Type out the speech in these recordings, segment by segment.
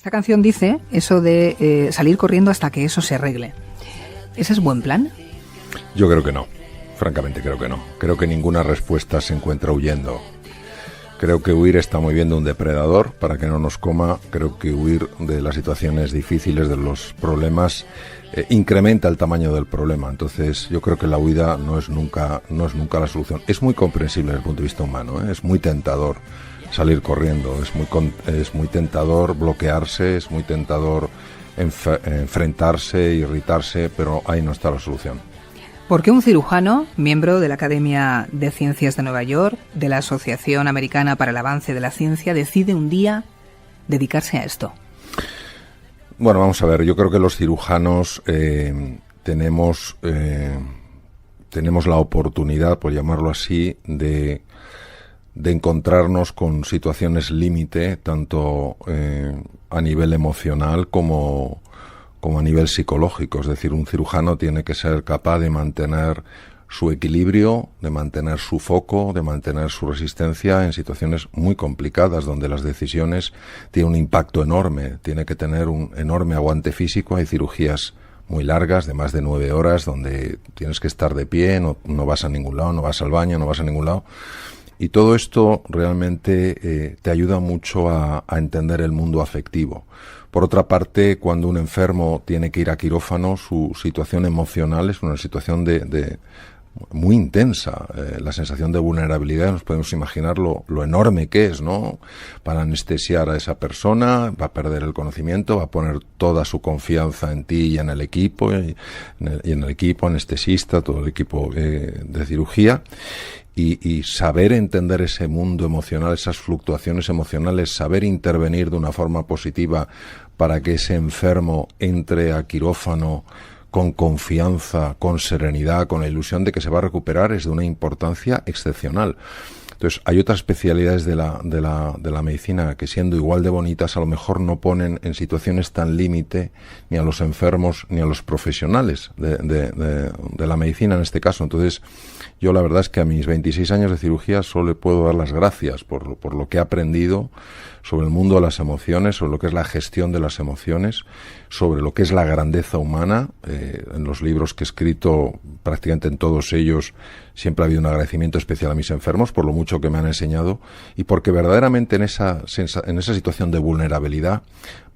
Esta canción dice eso de salir corriendo hasta que eso se arregle. ¿Ese es buen plan? Yo creo que no. Francamente creo que no. Creo que ninguna respuesta se encuentra huyendo. Creo que huir está muy bien de un depredador para que no nos coma. Creo que huir de las situaciones difíciles, de los problemas, incrementa el tamaño del problema. Entonces yo creo que la huida no es nunca la solución. Es muy comprensible desde el punto de vista humano, ¿eh? Es muy tentador salir corriendo, es muy tentador bloquearse, es muy tentador enfrentarse, irritarse, pero ahí no está la solución. ¿Por qué un cirujano, miembro de la Academia de Ciencias de Nueva York, de la Asociación Americana para el Avance de la Ciencia, decide un día dedicarse a esto? Bueno, vamos a ver, yo creo que los cirujanos tenemos la oportunidad, por llamarlo así, de encontrarnos con situaciones límite, tanto a nivel emocional como a nivel psicológico. Es decir, un cirujano tiene que ser capaz de mantener su equilibrio, de mantener su foco, de mantener su resistencia en situaciones muy complicadas, donde las decisiones tienen un impacto enorme, tiene que tener un enorme aguante físico. Hay cirugías muy largas, de más de 9 horas, donde tienes que estar de pie, no vas a ningún lado, no vas al baño, no vas a ningún lado. Y todo esto realmente te ayuda mucho a entender el mundo afectivo. Por otra parte, cuando un enfermo tiene que ir a quirófano, su situación emocional es una situación de muy intensa. La sensación de vulnerabilidad, nos podemos imaginar lo enorme que es, ¿no? Para anestesiar a esa persona, va a perder el conocimiento, va a poner toda su confianza en ti y en el equipo, y en el equipo anestesista, todo el equipo de cirugía. Y saber entender ese mundo emocional, esas fluctuaciones emocionales, saber intervenir de una forma positiva para que ese enfermo entre a quirófano con confianza, con serenidad, con la ilusión de que se va a recuperar, es de una importancia excepcional. Entonces, hay otras especialidades de la medicina que, siendo igual de bonitas, a lo mejor no ponen en situaciones tan límite ni a los enfermos ni a los profesionales de la medicina en este caso. Entonces, yo la verdad es que a mis 26 años de cirugía solo le puedo dar las gracias por lo que he aprendido sobre el mundo de las emociones, sobre lo que es la gestión de las emociones, sobre lo que es la grandeza humana. En los libros que he escrito, prácticamente en todos ellos, siempre ha habido un agradecimiento especial a mis enfermos por lo mucho que me han enseñado, y porque verdaderamente en esa situación de vulnerabilidad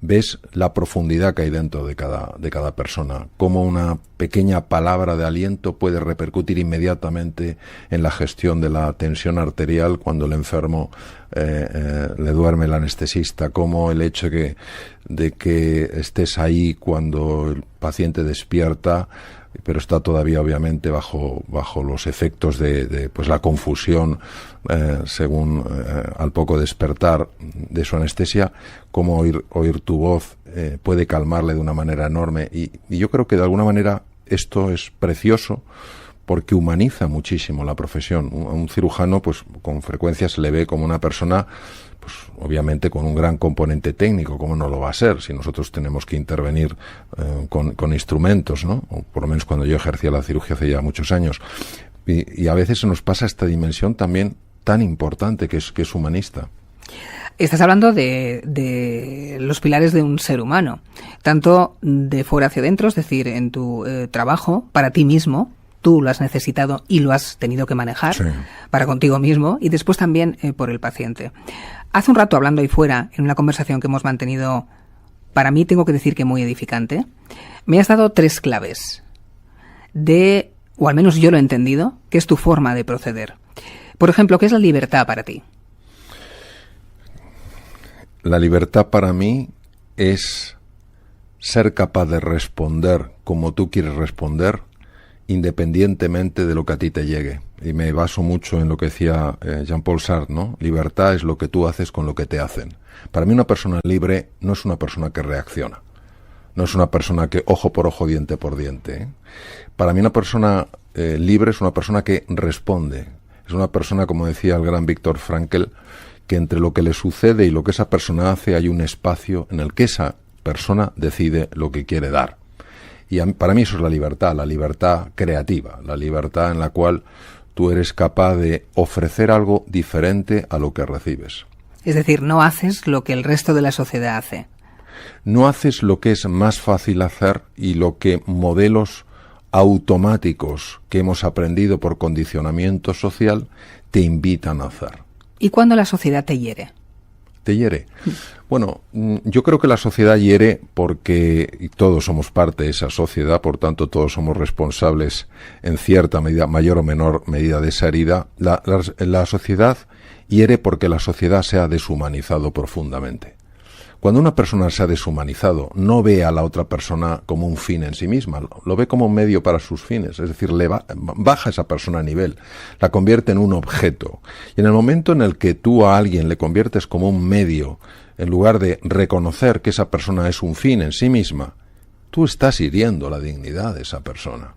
ves la profundidad que hay dentro de cada persona, cómo una pequeña palabra de aliento puede repercutir inmediatamente en la gestión de la tensión arterial cuando el enfermo le duerme el anestesista, como el hecho de que estés ahí cuando el paciente despierta, pero está todavía obviamente bajo los efectos de pues la confusión según al poco despertar de su anestesia, como oír tu voz puede calmarle de una manera enorme, y yo creo que de alguna manera esto es precioso porque humaniza muchísimo la profesión. Un cirujano, pues con frecuencia se le ve como una persona, pues obviamente con un gran componente técnico, ¿cómo no lo va a ser? Si nosotros tenemos que intervenir con instrumentos, ¿no? O por lo menos cuando yo ejercía la cirugía hace ya muchos años. Y a veces se nos pasa esta dimensión también tan importante que es humanista. Estás hablando de los pilares de un ser humano, tanto de fuera hacia adentro, es decir, en tu trabajo, para ti mismo. Tú lo has necesitado y lo has tenido que manejar, sí, para contigo mismo, y después también por el paciente. Hace un rato, hablando ahí fuera, en una conversación que hemos mantenido, para mí tengo que decir que muy edificante, me has dado 3 claves o al menos yo lo he entendido, que es tu forma de proceder. Por ejemplo, ¿qué es la libertad para ti? La libertad para mí es ser capaz de responder como tú quieres responder, independientemente de lo que a ti te llegue. Y me baso mucho en lo que decía Jean-Paul Sartre, ¿no? Libertad es lo que tú haces con lo que te hacen. Para mí una persona libre no es una persona que reacciona. No es una persona que ojo por ojo, diente por diente, ¿eh? Para mí una persona libre es una persona que responde. Es una persona, como decía el gran Viktor Frankl, que entre lo que le sucede y lo que esa persona hace hay un espacio en el que esa persona decide lo que quiere dar. Y para mí eso es la libertad creativa, la libertad en la cual tú eres capaz de ofrecer algo diferente a lo que recibes. Es decir, no haces lo que el resto de la sociedad hace. no haces lo que es más fácil hacer y lo que modelos automáticos que hemos aprendido por condicionamiento social te invitan a hacer. ¿Y cuándo la sociedad te hiere? ¿Te hiere? Bueno, yo creo que la sociedad hiere porque todos somos parte de esa sociedad, por tanto todos somos responsables en cierta medida, mayor o menor medida, de esa herida. La sociedad hiere porque la sociedad se ha deshumanizado profundamente. Cuando una persona se ha deshumanizado, no ve a la otra persona como un fin en sí misma, lo ve como un medio para sus fines, es decir, baja a esa persona a nivel, la convierte en un objeto. Y en el momento en el que tú a alguien le conviertes como un medio, en lugar de reconocer que esa persona es un fin en sí misma, tú estás hiriendo la dignidad de esa persona.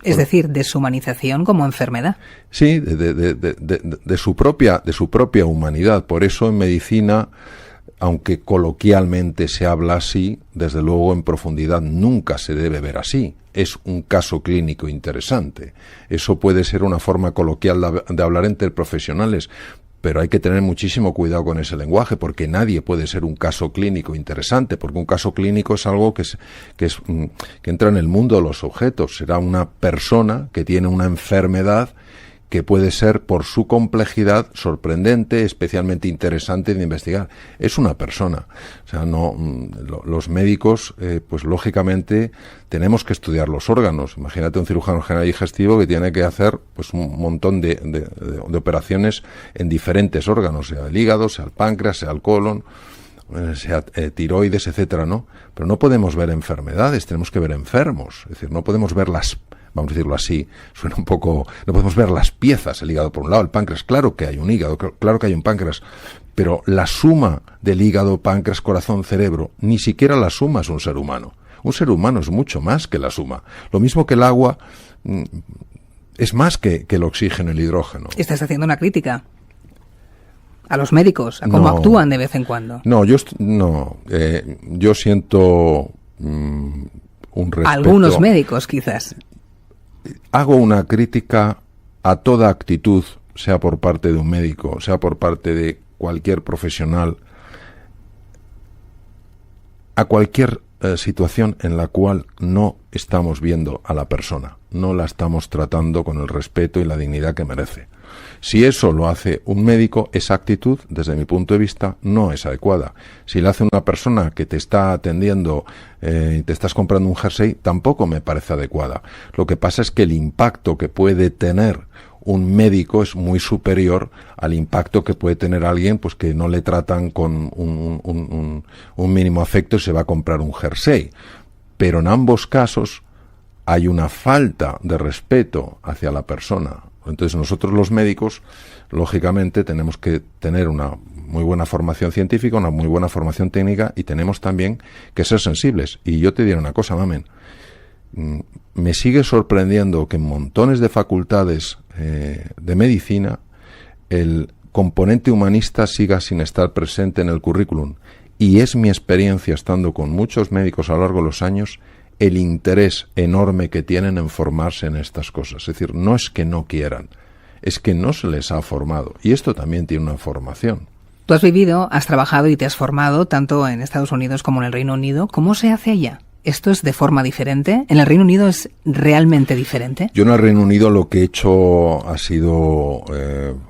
Es decir, deshumanización como enfermedad. Sí, de su propia humanidad. Por eso en medicina, aunque coloquialmente se habla así, desde luego en profundidad nunca se debe ver así. Es un caso clínico interesante. Eso puede ser una forma coloquial de hablar entre profesionales, pero hay que tener muchísimo cuidado con ese lenguaje, porque nadie puede ser un caso clínico interesante, porque un caso clínico es algo que entra en el mundo de los objetos. Será una persona que tiene una enfermedad que puede ser, por su complejidad, sorprendente, especialmente interesante de investigar. Es una persona. O sea, los médicos, pues lógicamente, tenemos que estudiar los órganos. Imagínate un cirujano general digestivo que tiene que hacer pues un montón de operaciones en diferentes órganos, sea el hígado, sea el páncreas, sea el colon, sea tiroides, etcétera, ¿no? Pero no podemos ver enfermedades, tenemos que ver enfermos. Es decir, no podemos ver vamos a decirlo así, suena un poco, no podemos ver las piezas, el hígado por un lado, el páncreas, claro que hay un hígado, claro que hay un páncreas, pero la suma del hígado, páncreas, corazón, cerebro, ni siquiera la suma es un ser humano. Un ser humano es mucho más que la suma. Lo mismo que el agua es más que el oxígeno y el hidrógeno. Estás haciendo una crítica a los médicos, a cómo actúan de vez en cuando. No, yo siento un respeto. Algunos médicos, quizás. Hago una crítica a toda actitud, sea por parte de un médico, sea por parte de cualquier profesional, a cualquier situación en la cual no estamos viendo a la persona, no la estamos tratando con el respeto y la dignidad que merece. Si eso lo hace un médico, esa actitud, desde mi punto de vista, no es adecuada. Si la hace una persona que te está atendiendo y te estás comprando un jersey, tampoco me parece adecuada. Lo que pasa es que el impacto que puede tener un médico es muy superior al impacto que puede tener alguien pues que no le tratan con un mínimo afecto y se va a comprar un jersey. Pero en ambos casos hay una falta de respeto hacia la persona. Entonces nosotros los médicos, lógicamente, tenemos que tener una muy buena formación científica, una muy buena formación técnica y tenemos también que ser sensibles. Y yo te diré una cosa, Mamen, me sigue sorprendiendo que en montones de facultades de medicina el componente humanista siga sin estar presente en el currículum. Y es mi experiencia, estando con muchos médicos a lo largo de los años, el interés enorme que tienen en formarse en estas cosas. Es decir, no es que no quieran, es que no se les ha formado. Y esto también tiene una formación. Tú has vivido, has trabajado y te has formado tanto en Estados Unidos como en el Reino Unido. ¿Cómo se hace allá? ¿Esto es de forma diferente? ¿En el Reino Unido es realmente diferente? Yo en el Reino Unido lo que he hecho ha sido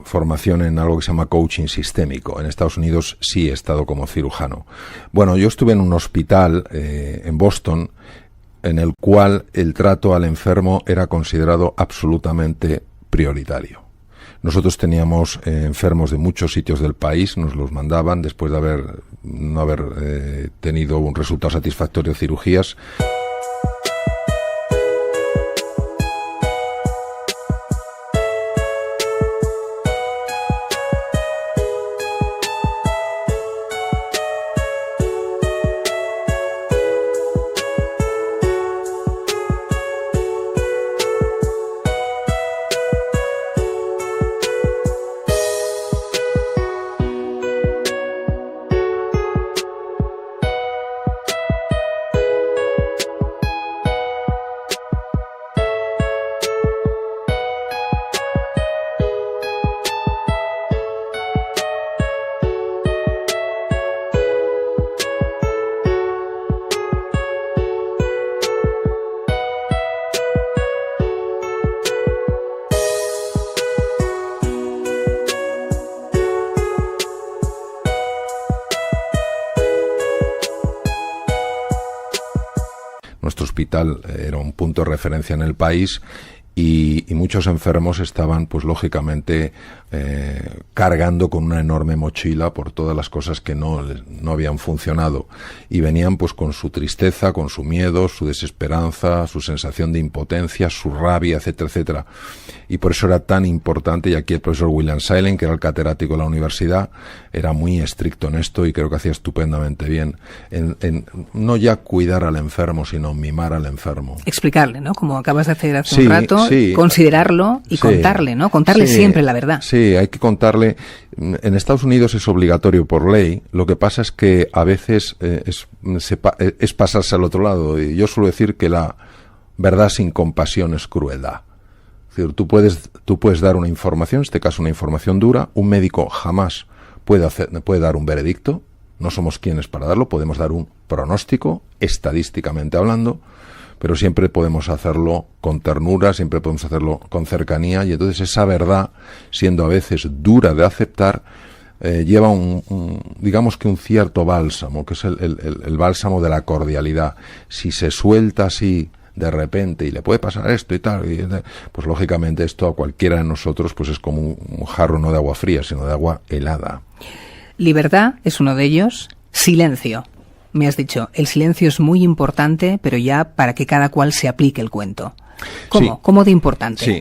formación en algo que se llama coaching sistémico. En Estados Unidos sí he estado como cirujano. Bueno, yo estuve en un hospital en Boston, en el cual el trato al enfermo era considerado absolutamente prioritario. Nosotros teníamos enfermos de muchos sitios del país, nos los mandaban después de no haber tenido un resultado satisfactorio de cirugías. hospital era un punto de referencia en el país y muchos enfermos estaban, pues lógicamente, cargando con una enorme mochila por todas las cosas que no habían funcionado, y venían pues con su tristeza, con su miedo, su desesperanza, su sensación de impotencia, su rabia, etcétera, etcétera. Y por eso era tan importante, y aquí el profesor William Silent, que era el catedrático de la universidad, era muy estricto en esto y creo que hacía estupendamente bien en no ya cuidar al enfermo, sino mimar al enfermo. Explicarle, ¿no? Como acabas de hacer hace un rato, considerarlo y contarle, ¿no? Contarle siempre la verdad. Sí, hay que contarle. En Estados Unidos es obligatorio por ley. Lo que pasa es que a veces es pasarse al otro lado. Y yo suelo decir que la verdad sin compasión es crueldad. Es decir, tú puedes dar una información, en este caso una información dura. Un médico jamás puede dar un veredicto. No somos quienes para darlo. Podemos dar un pronóstico, estadísticamente hablando, pero siempre podemos hacerlo con ternura, siempre podemos hacerlo con cercanía, y entonces esa verdad, siendo a veces dura de aceptar, lleva digamos que un cierto bálsamo, que es el bálsamo de la cordialidad. Si se suelta así de repente y le puede pasar esto y tal, pues lógicamente esto a cualquiera de nosotros pues es como un jarro no de agua fría, sino de agua helada. Libertad es uno de ellos. Silencio. Me has dicho, el silencio es muy importante, pero ya para que cada cual se aplique el cuento. ¿Cómo? Sí. ¿Cómo de importante? Sí.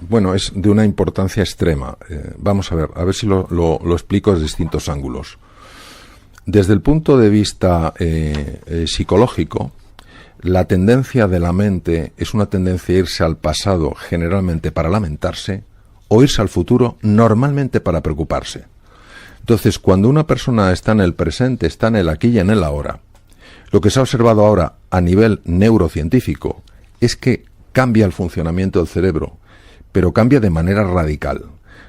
Bueno, es de una importancia extrema. Vamos a ver si lo explico desde distintos ángulos. Desde el punto de vista psicológico, la tendencia de la mente es una tendencia a irse al pasado generalmente para lamentarse o irse al futuro normalmente para preocuparse. Entonces, cuando una persona está en el presente, está en el aquí y en el ahora, lo que se ha observado ahora a nivel neurocientífico es que cambia el funcionamiento del cerebro, pero cambia de manera radical.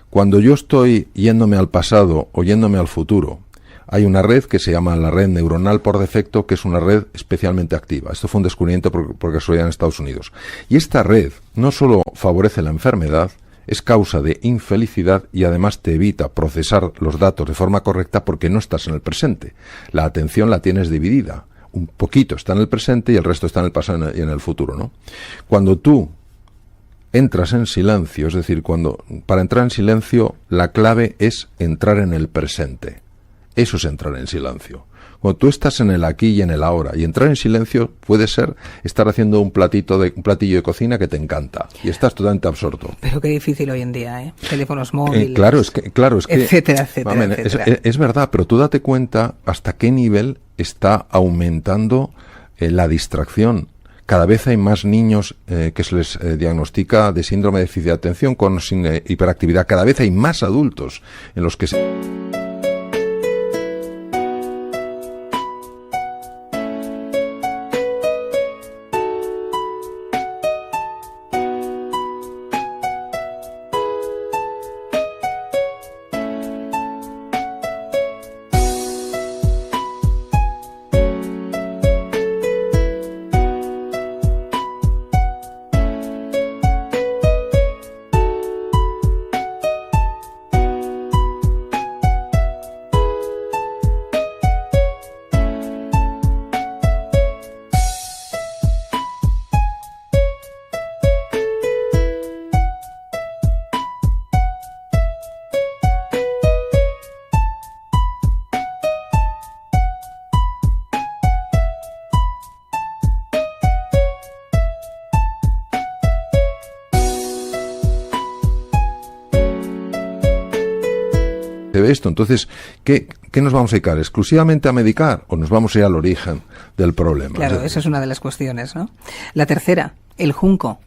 Cuando yo estoy yéndome al pasado o yéndome al futuro, hay una red que se llama la red neuronal por defecto, que es una red especialmente activa. Esto fue un descubrimiento por casualidad en Estados Unidos. Y esta red no solo favorece la enfermedad, es causa de infelicidad y además te evita procesar los datos de forma correcta porque no estás en el presente. La atención la tienes dividida. Un poquito está en el presente y el resto está en el pasado y en el futuro, ¿no? Cuando tú entras en silencio, es decir, para entrar en silencio la clave es entrar en el presente. Eso es entrar en silencio. Cuando tú estás en el aquí y en el ahora, y entrar en silencio puede ser estar haciendo un platillo de cocina que te encanta y estás totalmente absorto. Pero qué difícil hoy en día, ¿eh? Teléfonos móviles, claro, es que etcétera, etcétera, etcétera. Es verdad, pero tú date cuenta hasta qué nivel está aumentando la distracción. Cada vez hay más niños que se les diagnostica de síndrome de déficit de atención con hiperactividad. Cada vez hay más adultos en los que Se ve esto. Entonces, ¿qué nos vamos a dedicar? ¿Exclusivamente a medicar o nos vamos a ir al origen del problema? Claro, esa es una de las cuestiones, ¿no? La tercera, el junco.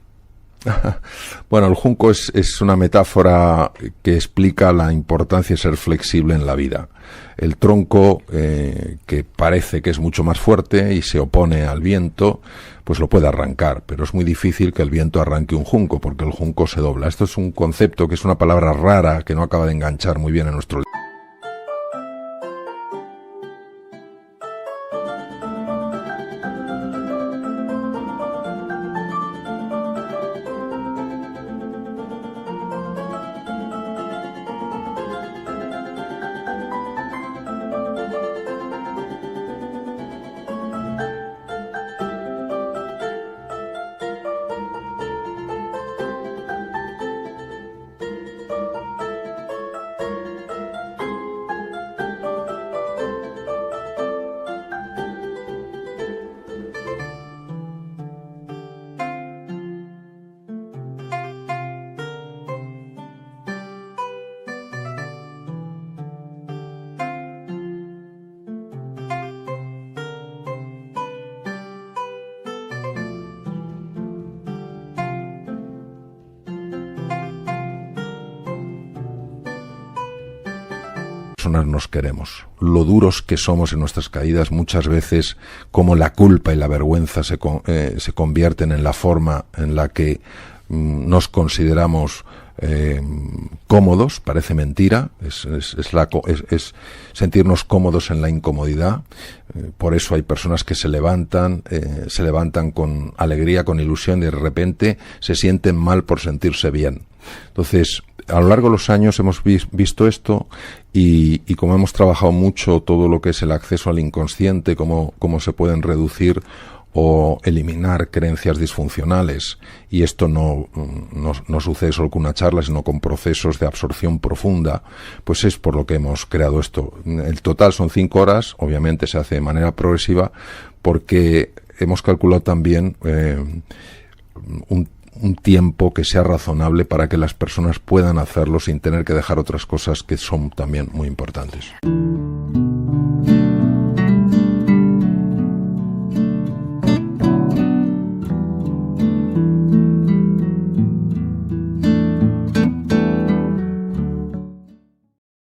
Bueno, el junco es una metáfora que explica la importancia de ser flexible en la vida. El tronco, que parece que es mucho más fuerte y se opone al viento, pues lo puede arrancar, pero es muy difícil que el viento arranque un junco, porque el junco se dobla. Esto es un concepto que es una palabra rara, que no acaba de enganchar muy bien en nuestro personas nos queremos, lo duros que somos en nuestras caídas, muchas veces como la culpa y la vergüenza se convierten en la forma en la que nos consideramos cómodos. Parece mentira, es sentirnos cómodos en la incomodidad. Por eso hay personas que se levantan con alegría, con ilusión, y de repente se sienten mal por sentirse bien. Entonces, a lo largo de los años hemos visto esto y como hemos trabajado mucho todo lo que es el acceso al inconsciente, cómo se pueden reducir o eliminar creencias disfuncionales, y esto no sucede solo con una charla, sino con procesos de absorción profunda, pues es por lo que hemos creado esto. El total son 5 horas, obviamente se hace de manera progresiva, porque hemos calculado también un tiempo que sea razonable para que las personas puedan hacerlo sin tener que dejar otras cosas que son también muy importantes.